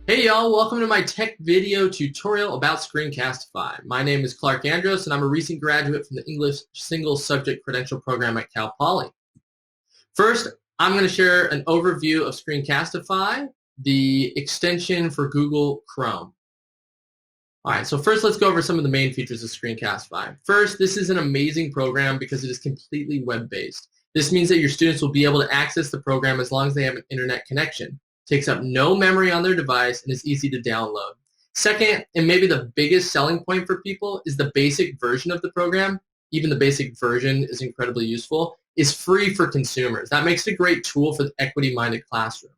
Hey y'all, welcome to my tech video tutorial about Screencastify. My name is Clarke Andros and I'm a recent graduate from the English Single Subject Credential program at Cal Poly. First, I'm going to share an overview of Screencastify, the extension for Google Chrome. Alright, so first let's go over some of the main features of Screencastify. First, this is an amazing program because it is completely web-based. This means that your students will be able to access the program as long as they have an internet connection. Takes up no memory on their device and is easy to download. Second, and maybe the biggest selling point for people, is the basic version of the program. Even the basic version is incredibly useful. Is free for consumers. That makes it a great tool for the equity-minded classroom.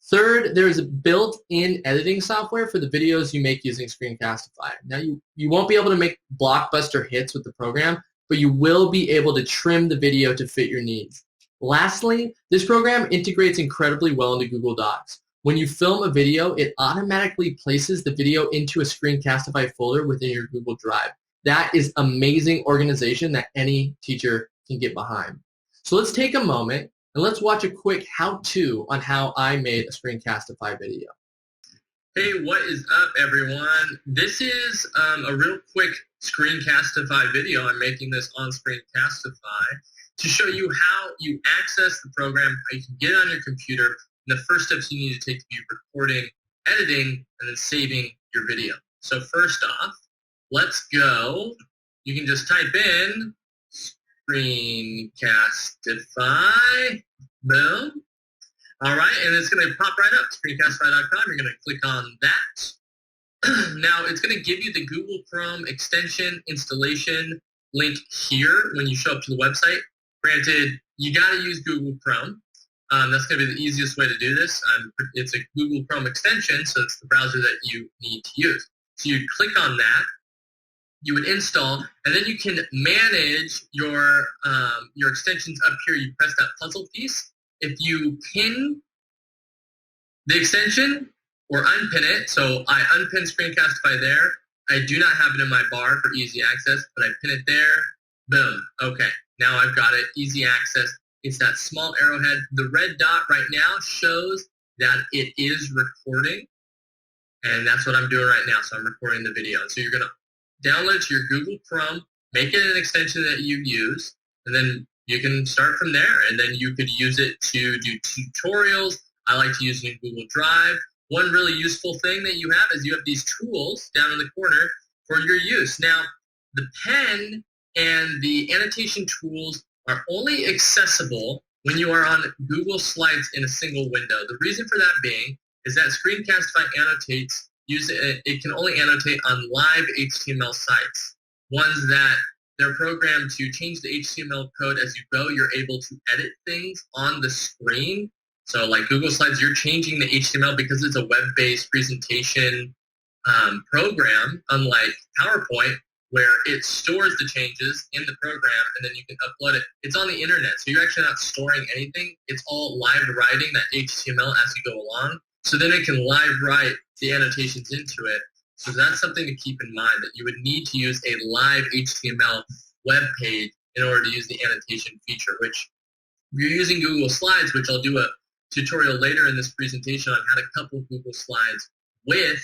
Third, there's a built-in editing software for the videos you make using Screencastify. Now, you won't be able to make blockbuster hits with the program, but you will be able to trim the video to fit your needs. Lastly, this program integrates incredibly well into Google Docs. When you film a video, it automatically places the video into a Screencastify folder within your Google Drive. That is amazing organization that any teacher can get behind. So let's take a moment and let's watch a quick how-to on how I made a Screencastify video. Hey, what is up, everyone? This is a real quick Screencastify video. I'm making this on Screencastify to show you how you access the program, how you can get it on your computer, and the first steps you need to take to be recording, editing, and then saving your video. So first off, let's go. You can just type in Screencastify, boom. All right, and it's going to pop right up, screencastify.com. You're going to click on that. Now, it's going to give you the Google Chrome extension installation link here when you show up to the website. Granted, you got to use Google Chrome. That's going to be the easiest way to do this. It's a Google Chrome extension, so it's the browser that you need to use. So you click on that. You would install, and then you can manage your extensions up here. You press that puzzle piece. If you pin the extension or unpin it, so I unpin Screencastify there. I do not have it in my bar for easy access, but I pin it there. Boom. Okay. Now I've got it. Easy access. It's that small arrowhead. The red dot right now shows that it is recording, and that's what I'm doing right now. So I'm recording the video. So you're going to download it to your Google Chrome, make it an extension that you use, and then you can start from there. And then you could use it to do tutorials. I like to use it in Google Drive. One really useful thing that you have is you have these tools down in the corner for your use. Now, the pen and the annotation tools are only accessible when you are on Google Slides in a single window. The reason for that being is that Screencastify annotates, it can only annotate on live HTML sites, ones that they're programmed to change the HTML code as you go. You're able to edit things on the screen. So like Google Slides, you're changing the HTML because it's a web-based presentation program, unlike PowerPoint, where it stores the changes in the program and then you can upload it. It's on the internet, so you're actually not storing anything. It's all live writing that HTML as you go along. So then it can live write the annotations into it. So that's something to keep in mind, that you would need to use a live HTML web page in order to use the annotation feature, which if you're using Google Slides, which I'll do a tutorial later in this presentation on how to couple Google Slides with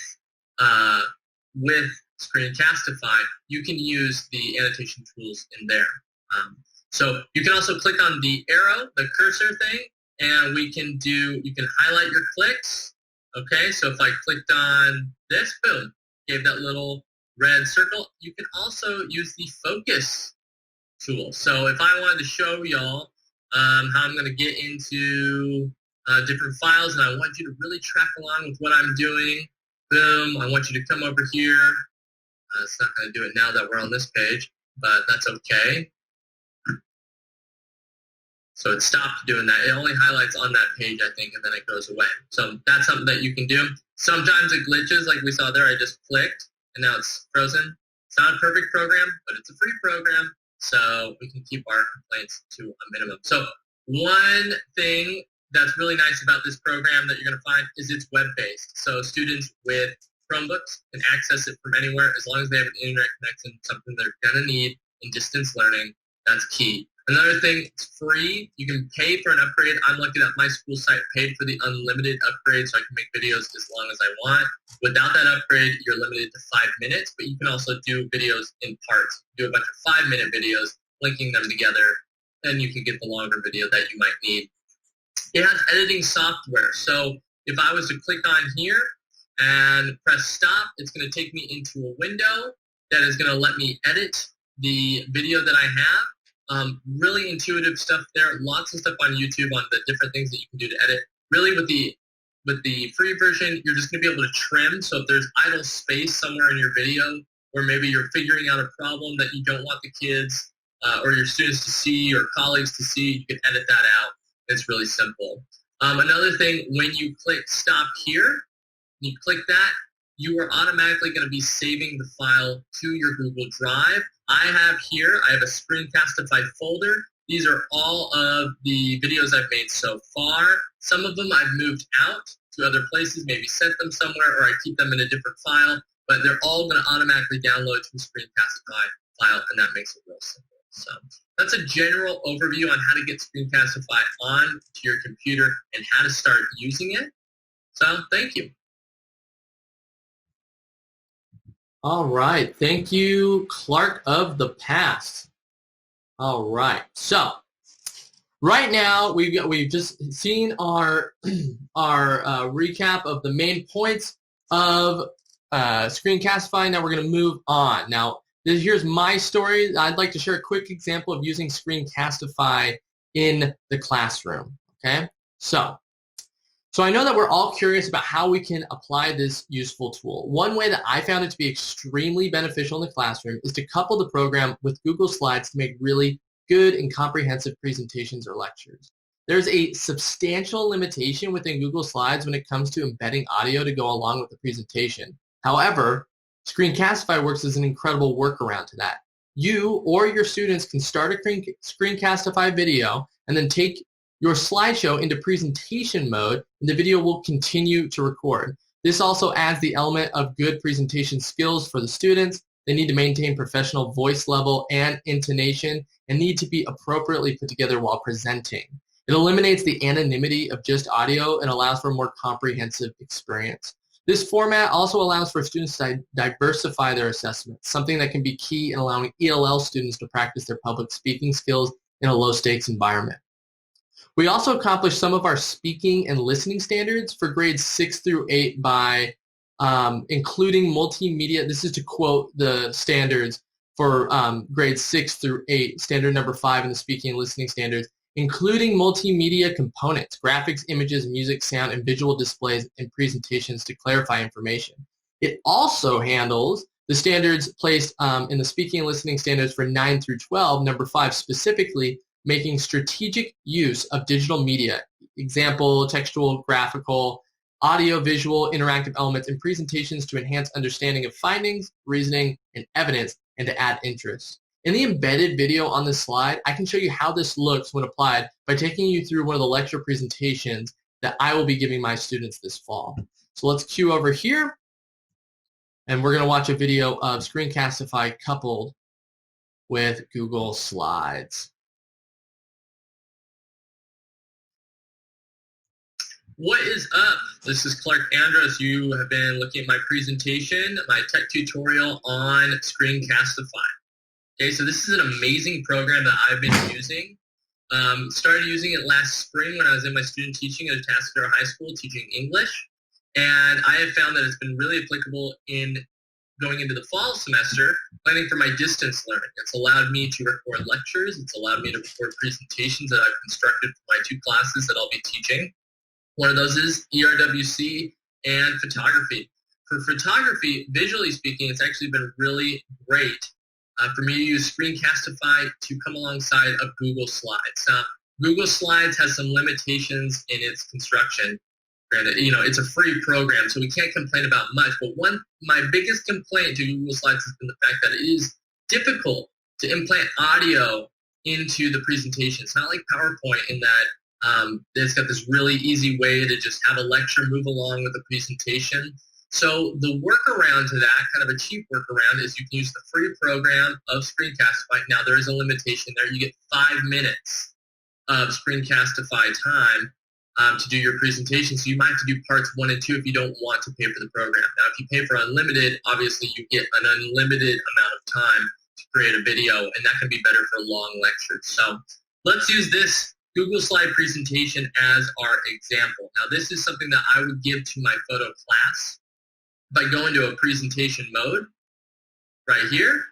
Screencastify, you can use the annotation tools in there. So you can also click on the arrow, the cursor thing, and you can highlight your clicks. Okay, so if I clicked on this, boom, gave that little red circle. You can also use the focus tool. So if I wanted to show y'all how I'm going to get into different files, and I want you to really track along with what I'm doing, boom, I want you to come over here. It's not going to do it now that we're on this page, but that's okay. So it stopped doing that. It only highlights on that page, I think, and then it goes away. So that's something that you can do. Sometimes it glitches, like we saw there. I just clicked, and now it's frozen. It's not a perfect program, but it's a free program, so we can keep our complaints to a minimum. So one thing that's really nice about this program that you're going to find is it's web-based. So students with Chromebooks can access it from anywhere as long as they have an internet connection, something they're going to need in distance learning. That's key. Another thing, it's free. You can pay for an upgrade. I'm lucky that my school site paid for the unlimited upgrade, so I can make videos as long as I want. Without that upgrade, you're limited to 5 minutes, but you can also do videos in parts. Do a bunch of 5-minute videos, linking them together, and you can get the longer video that you might need. It has editing software, so if I was to click on here and press stop, it's going to take me into a window that is going to let me edit the video that I have. Really intuitive stuff there. Lots of stuff on YouTube on the different things that you can do to edit. Really, with the free version, you're just going to be able to trim. So if there's idle space somewhere in your video, or maybe you're figuring out a problem that you don't want the kids or your students to see or colleagues to see, you can edit that out. It's really simple. Another thing, when you click stop here, you click that, you are automatically going to be saving the file to your Google Drive. I have a Screencastify folder. These are all of the videos I've made so far. Some of them I've moved out to other places, maybe sent them somewhere, or I keep them in a different file, but they're all going to automatically download to the Screencastify file, and that makes it real simple. So that's a general overview on how to get Screencastify on to your computer and how to start using it. So thank you. All right. Thank you, Clarke of the past. All right. So right now we've just seen our recap of the main points of Screencastify. Now we're going to move on. Now here's my story. I'd like to share a quick example of using Screencastify in the classroom. Okay. So I know that we're all curious about how we can apply this useful tool. One way that I found it to be extremely beneficial in the classroom is to couple the program with Google Slides to make really good and comprehensive presentations or lectures. There's a substantial limitation within Google Slides when it comes to embedding audio to go along with the presentation. However, Screencastify works as an incredible workaround to that. You or your students can start a Screencastify video and then take your slideshow into presentation mode, and the video will continue to record. This also adds the element of good presentation skills for the students. They need to maintain professional voice level and intonation and need to be appropriately put together while presenting. It eliminates the anonymity of just audio and allows for a more comprehensive experience. This format also allows for students to diversify their assessments, something that can be key in allowing ELL students to practice their public speaking skills in a low-stakes environment. We also accomplished some of our speaking and listening standards for grades 6 through 8 by including multimedia. This is to quote the standards for grades 6 through 8, standard number 5 in the speaking and listening standards, including multimedia components, graphics, images, music, sound, and visual displays and presentations to clarify information. It also handles the standards placed in the speaking and listening standards for 9 through 12, number 5 specifically, making strategic use of digital media, example, textual, graphical, audio, visual, interactive elements, and presentations to enhance understanding of findings, reasoning, and evidence, and to add interest. In the embedded video on this slide, I can show you how this looks when applied by taking you through one of the lecture presentations that I will be giving my students this fall. So let's cue over here, and we're going to watch a video of Screencastify coupled with Google Slides. What is up? This is Clarke Andros. You have been looking at my presentation, my tech tutorial on Screencastify. Okay, so this is an amazing program that I've been using. Started using it last spring when I was in my student teaching at Atascadero High School teaching English. And I have found that it's been really applicable in going into the fall semester, planning for my distance learning. It's allowed me to record lectures. It's allowed me to record presentations that I've constructed for my 2 classes that I'll be teaching. One of those is ERWC and photography. For photography, visually speaking, it's actually been really great for me to use Screencastify to come alongside of Google Slides. Google Slides has some limitations in its construction. Granted, it's a free program, so we can't complain about much. But my biggest complaint to Google Slides has been the fact that it is difficult to implant audio into the presentation. It's not like PowerPoint in that it's got this really easy way to just have a lecture move along with the presentation. So the workaround to that, kind of a cheap workaround, is you can use the free program of Screencastify. Now there is a limitation there. You get 5 minutes of Screencastify time to do your presentation. So you might have to do parts 1 and 2 if you don't want to pay for the program. Now if you pay for unlimited, obviously you get an unlimited amount of time to create a video, and that can be better for long lectures. So let's use this Google slide presentation as our example. Now this is something that I would give to my photo class by going to a presentation mode right here.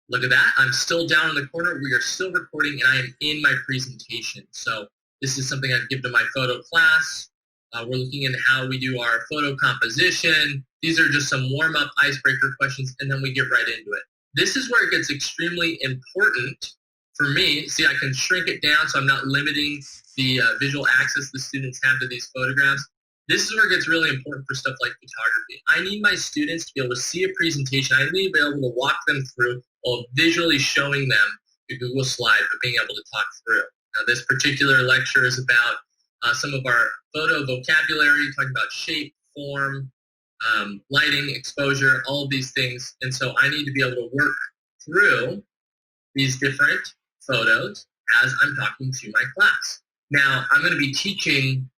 Look at that. I'm still down in the corner. We are still recording, and I am in my presentation. So this is something I'd give to my photo class. We're looking at how we do our photo composition. These are just some warm-up icebreaker questions, and then we get right into it. This is where it gets extremely important for me. See, I can shrink it down so I'm not limiting the visual access the students have to these photographs. This is where it gets really important for stuff like photography. I need my students to be able to see a presentation. I need to be able to walk them through while visually showing them the Google slide, but being able to talk through. Now, this particular lecture is about some of our photo vocabulary, talking about shape, form, lighting, exposure, all of these things. And so I need to be able to work through these different photos as I'm talking to my class. Now, I'm going to be teaching.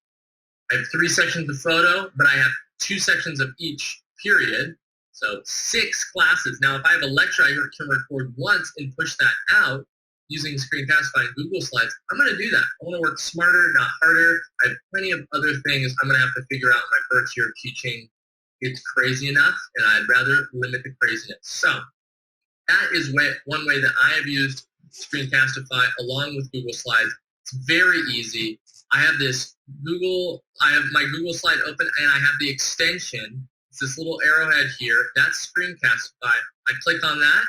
I have 3 sections of photo, but I have 2 sections of each period, so 6 classes. Now, if I have a lecture I can record once and push that out using Screencastify and Google Slides, I'm going to do that. I want to work smarter, not harder. I have plenty of other things I'm going to have to figure out in my first year of teaching. It's crazy enough, and I'd rather limit the craziness. So that is one way that I have used Screencastify along with Google Slides. It's very easy. I have my Google slide open, and I have the extension. It's this little arrowhead here. That's Screencastify. I click on that.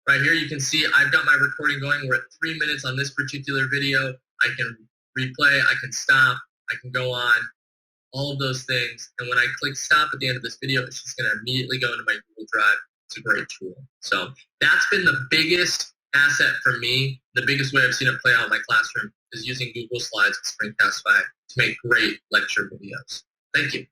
Right here, you can see I've got my recording going. We're at 3 minutes on this particular video. I can replay. I can stop. I can go on. All of those things. And when I click stop at the end of this video, it's just going to immediately go into my Google Drive. It's a great tool. So that's been the biggest asset for me. The biggest way I've seen it play out in my classroom is using Google Slides and Screencastify to make great lecture videos. Thank you.